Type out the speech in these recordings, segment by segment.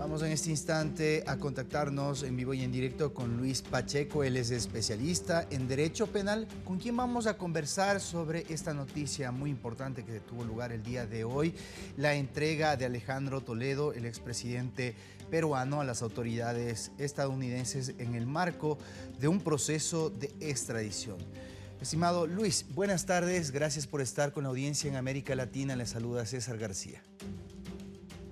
Vamos en este instante a contactarnos en vivo y en directo con Luis Pacheco. Él es especialista en Derecho Penal, con quien vamos a conversar sobre esta noticia muy importante que tuvo lugar el día de hoy, la entrega de Alejandro Toledo, el expresidente peruano, a las autoridades estadounidenses en el marco de un proceso de extradición. Estimado Luis, buenas tardes, gracias por estar con la audiencia en América Latina. Le saluda César García.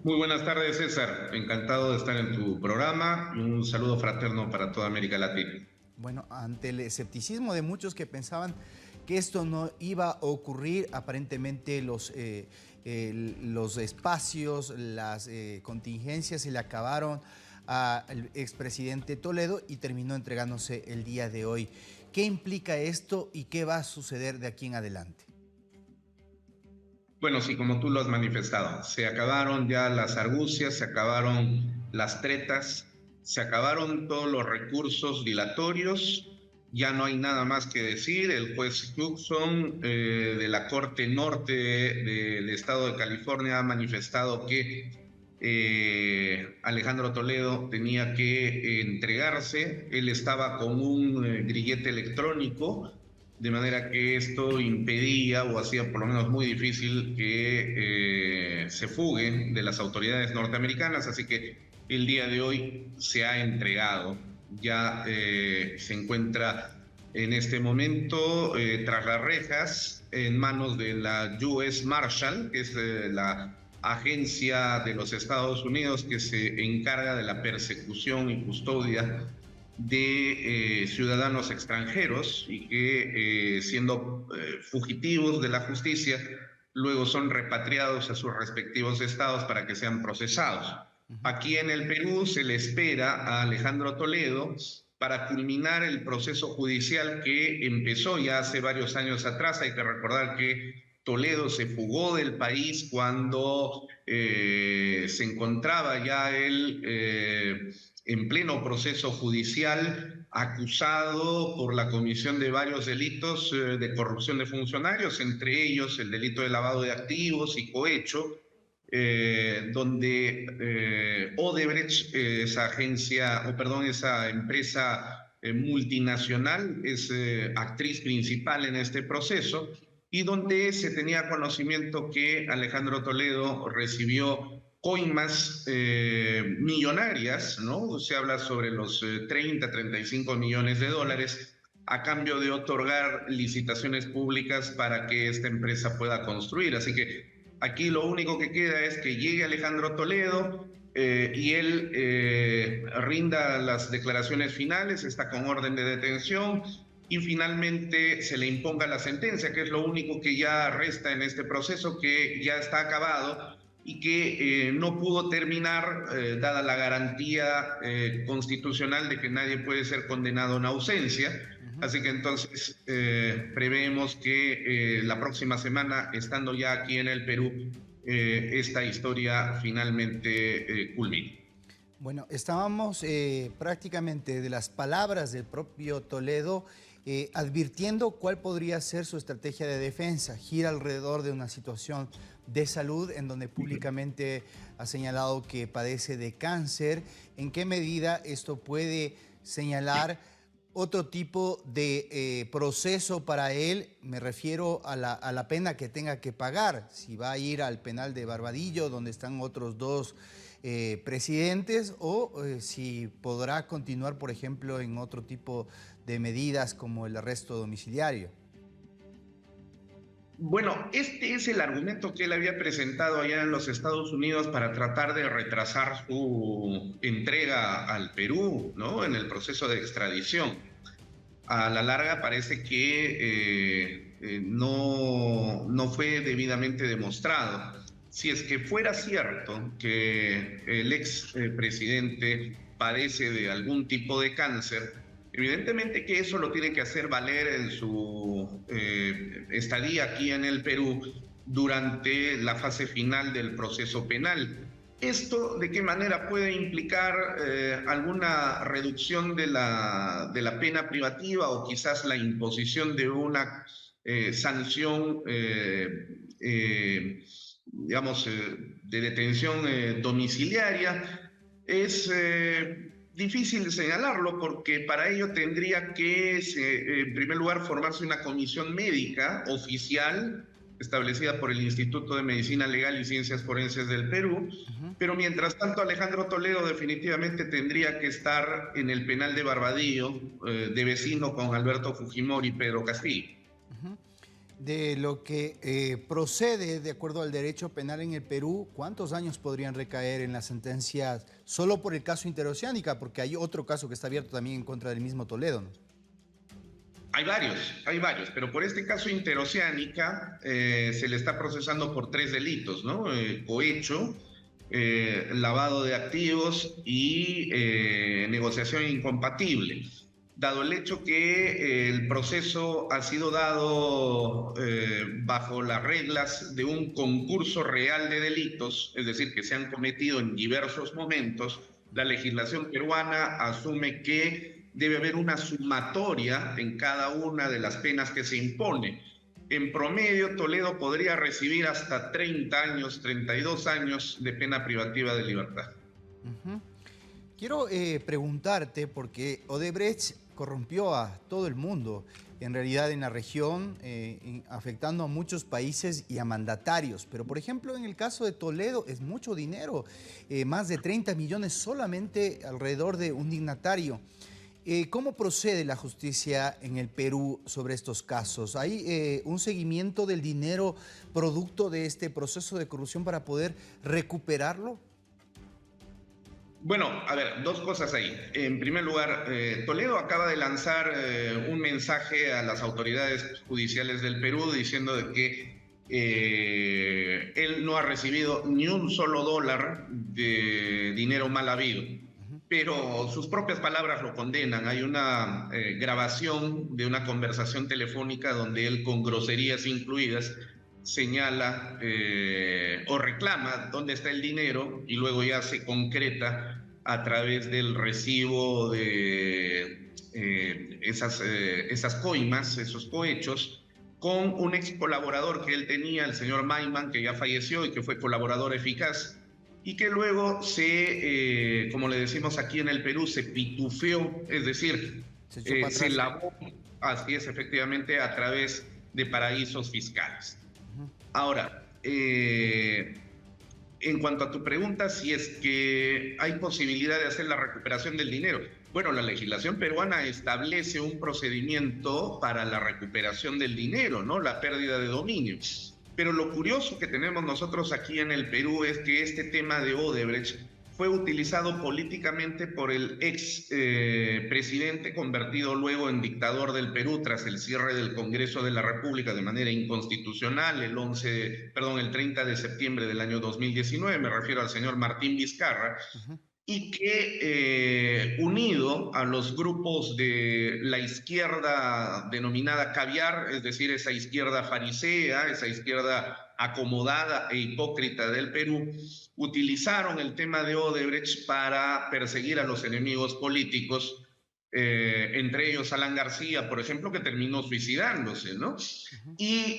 Muy buenas tardes, César. Encantado de estar en tu programa y un saludo fraterno para toda América Latina. Bueno, ante el escepticismo de muchos que pensaban que esto no iba a ocurrir, aparentemente los espacios, las contingencias se le acabaron al expresidente Toledo y terminó entregándose el día de hoy. ¿Qué implica esto y qué va a suceder de aquí en adelante? Bueno, sí, como tú lo has manifestado, se acabaron ya las argucias, se acabaron las tretas, se acabaron todos los recursos dilatorios, ya no hay nada más que decir. El juez Hudson de la Corte Norte del Estado de California ha manifestado que Alejandro Toledo tenía que entregarse. Él estaba con un grillete electrónico, de manera que esto impedía o hacía por lo menos muy difícil que se fugue de las autoridades norteamericanas, así que el día de hoy se ha entregado. Ya se encuentra en este momento tras las rejas en manos de la US Marshal, que es la agencia de los Estados Unidos que se encarga de la persecución y custodia de ciudadanos extranjeros y que siendo fugitivos de la justicia, luego son repatriados a sus respectivos estados para que sean procesados. Aquí en el Perú se le espera a Alejandro Toledo para culminar el proceso judicial que empezó ya hace varios años atrás. Hay que recordar que Toledo se fugó del país cuando se encontraba ya él en pleno proceso judicial, acusado por la comisión de varios delitos de corrupción de funcionarios, entre ellos el delito de lavado de activos y cohecho, donde Odebrecht, esa empresa multinacional, es actriz principal en este proceso, y donde se tenía conocimiento que Alejandro Toledo recibió coimas millonarias, ¿no? Se habla sobre los 35 millones de dólares a cambio de otorgar licitaciones públicas para que esta empresa pueda construir. Así que aquí lo único que queda es que llegue Alejandro Toledo y él rinda las declaraciones finales, está con orden de detención y finalmente se le imponga la sentencia, que es lo único que ya resta en este proceso, que ya está acabado y que no pudo terminar, dada la garantía constitucional de que nadie puede ser condenado en ausencia. Así que entonces preveemos que la próxima semana, estando ya aquí en el Perú, esta historia finalmente culmine. Bueno, estábamos prácticamente de las palabras del propio Toledo advirtiendo cuál podría ser su estrategia de defensa. Gira alrededor de una situación de salud en donde públicamente ha señalado que padece de cáncer. ¿En qué medida esto puede señalar otro tipo de proceso para él? Me refiero a la pena que tenga que pagar. Si va a ir al penal de Barbadillo, donde están otros dos presidentes, o si podrá continuar, por ejemplo, en otro tipo de medidas como el arresto domiciliario. Bueno, este es el argumento que él había presentado allá en los Estados Unidos para tratar de retrasar su entrega al Perú, ¿no? En el proceso de extradición. A la larga parece que no fue debidamente demostrado. Si es que fuera cierto que el ex presidente padece de algún tipo de cáncer, evidentemente que eso lo tiene que hacer valer en su estadía aquí en el Perú durante la fase final del proceso penal. ¿Esto de qué manera puede implicar alguna reducción de la pena privativa o quizás la imposición de una sanción, digamos, de detención domiciliaria? Es difícil señalarlo porque para ello tendría que, en primer lugar, formarse una comisión médica oficial establecida por el Instituto de Medicina Legal y Ciencias Forenses del Perú, Ujú, pero mientras tanto Alejandro Toledo definitivamente tendría que estar en el penal de Barbadillo, de vecino con Alberto Fujimori y Pedro Castillo. ujú. De lo que procede de acuerdo al derecho penal en el Perú, ¿cuántos años podrían recaer en las sentencias solo por el caso Interoceánica? Porque hay otro caso que está abierto también en contra del mismo Toledo, ¿no? Hay varios, pero por este caso Interoceánica se le está procesando por 3 delitos, ¿no? Cohecho, lavado de activos y negociación incompatible. Dado el hecho que el proceso ha sido dado bajo las reglas de un concurso real de delitos, es decir, que se han cometido en diversos momentos, la legislación peruana asume que debe haber una sumatoria en cada una de las penas que se impone. En promedio, Toledo podría recibir hasta 30 años, 32 años de pena privativa de libertad. Ujú. Quiero preguntarte, porque Odebrecht corrompió a todo el mundo, en realidad en la región, afectando a muchos países y a mandatarios. Pero, por ejemplo, en el caso de Toledo es mucho dinero, más de 30 millones solamente alrededor de un dignatario. ¿Cómo procede la justicia en el Perú sobre estos casos? ¿Hay un seguimiento del dinero producto de este proceso de corrupción para poder recuperarlo? Bueno, a ver, dos cosas ahí. En primer lugar, Toledo acaba de lanzar un mensaje a las autoridades judiciales del Perú diciendo de que él no ha recibido ni un solo dólar de dinero mal habido, pero sus propias palabras lo condenan. Hay una grabación de una conversación telefónica donde él, con groserías incluidas, señala o reclama dónde está el dinero y luego ya se concreta a través del recibo de esas coimas, esos cohechos, con un ex colaborador que él tenía, el señor Maiman, que ya falleció y que fue colaborador eficaz, y que luego como le decimos aquí en el Perú, se pitufeó, es decir, Se echó para se atrás. lavó, así es, efectivamente, a través de paraísos fiscales. Ujú. Ahora, en cuanto a tu pregunta, si es que hay posibilidad de hacer la recuperación del dinero. Bueno, la legislación peruana establece un procedimiento para la recuperación del dinero, ¿no? La pérdida de dominio. Pero lo curioso que tenemos nosotros aquí en el Perú es que este tema de Odebrecht fue utilizado políticamente por el ex presidente convertido luego en dictador del Perú tras el cierre del Congreso de la República de manera inconstitucional el 30 de septiembre del año 2019, me refiero al señor Martín Vizcarra, Ujú. y que unido a los grupos de la izquierda denominada caviar, es decir, esa izquierda farisea, esa izquierda acomodada e hipócrita del Perú, utilizaron el tema de Odebrecht para perseguir a los enemigos políticos, entre ellos Alan García, por ejemplo, que terminó suicidándose, ¿no? Ujú. Y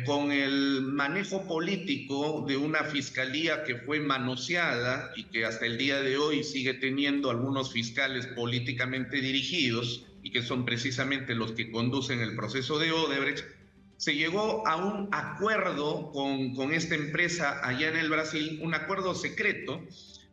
con el manejo político de una fiscalía que fue manoseada y que hasta el día de hoy sigue teniendo algunos fiscales políticamente dirigidos y que son precisamente los que conducen el proceso de Odebrecht, se llegó a un acuerdo con esta empresa allá en el Brasil, un acuerdo secreto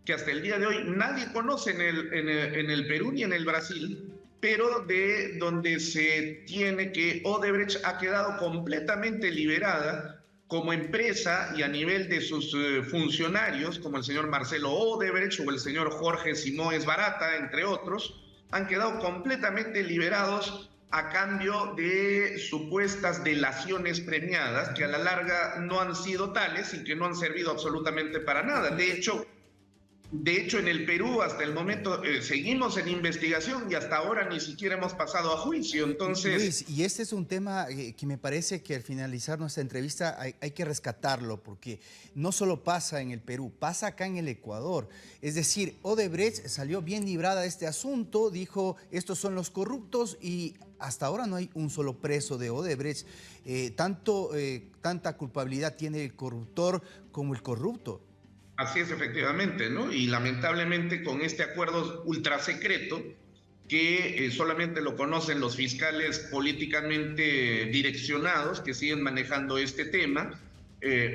que hasta el día de hoy nadie conoce en el Perú ni en el Brasil, pero de donde se tiene que Odebrecht ha quedado completamente liberada como empresa y a nivel de sus funcionarios, como el señor Marcelo Odebrecht o el señor Jorge Simões Barata, entre otros, han quedado completamente liberados a cambio de supuestas delaciones premiadas que a la larga no han sido tales y que no han servido absolutamente para nada. De hecho, en el Perú hasta el momento seguimos en investigación y hasta ahora ni siquiera hemos pasado a juicio. Entonces, Luis, y este es un tema que me parece que al finalizar nuestra entrevista hay que rescatarlo, porque no solo pasa en el Perú, pasa acá en el Ecuador. Es decir, Odebrecht salió bien librada de este asunto, dijo, estos son los corruptos, y hasta ahora no hay un solo preso de Odebrecht. Tanta culpabilidad tiene el corruptor como el corrupto. Así es, efectivamente, ¿no? Y lamentablemente con este acuerdo ultra secreto, que solamente lo conocen los fiscales políticamente direccionados que siguen manejando este tema.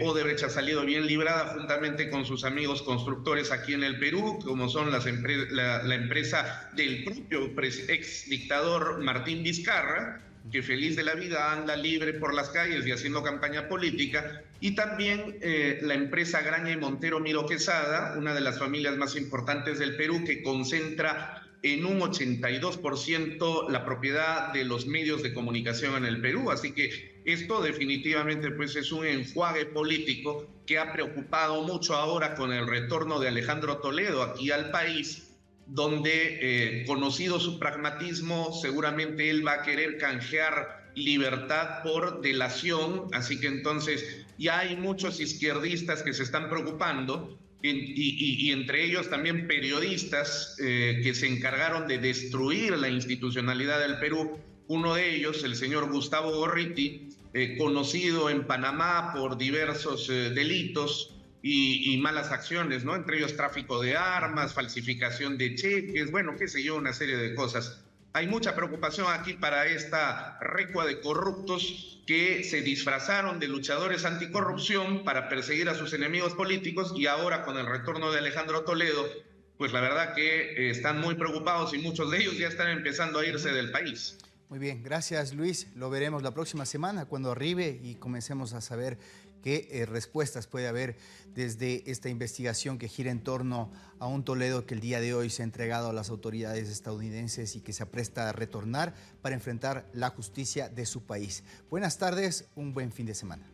Odebrecht ha salido bien librada juntamente con sus amigos constructores aquí en el Perú, como son la empresa del propio ex dictador Martín Vizcarra, que feliz de la vida anda libre por las calles y haciendo campaña política, y también la empresa Graña y Montero Miro Quesada, una de las familias más importantes del Perú, que concentra en un 82% la propiedad de los medios de comunicación en el Perú. Así que esto definitivamente pues es un enjuague político que ha preocupado mucho ahora con el retorno de Alejandro Toledo aquí al país, donde conocido su pragmatismo, seguramente él va a querer canjear libertad por delación, así que entonces ya hay muchos izquierdistas que se están preocupando, y entre ellos también periodistas que se encargaron de destruir la institucionalidad del Perú. Uno de ellos, el señor Gustavo Gorriti, conocido en Panamá por diversos delitos y malas acciones, ¿no? Entre ellos tráfico de armas, falsificación de cheques, bueno, qué sé yo, una serie de cosas. Hay mucha preocupación aquí para esta recua de corruptos que se disfrazaron de luchadores anticorrupción para perseguir a sus enemigos políticos, y ahora con el retorno de Alejandro Toledo, pues la verdad que están muy preocupados y muchos de ellos ya están empezando a irse del país. Muy bien, gracias Luis. Lo veremos la próxima semana cuando arribe y comencemos a saber qué respuestas puede haber desde esta investigación que gira en torno a un Toledo que el día de hoy se ha entregado a las autoridades estadounidenses y que se apresta a retornar para enfrentar la justicia de su país. Buenas tardes, un buen fin de semana.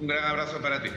Un gran abrazo para ti.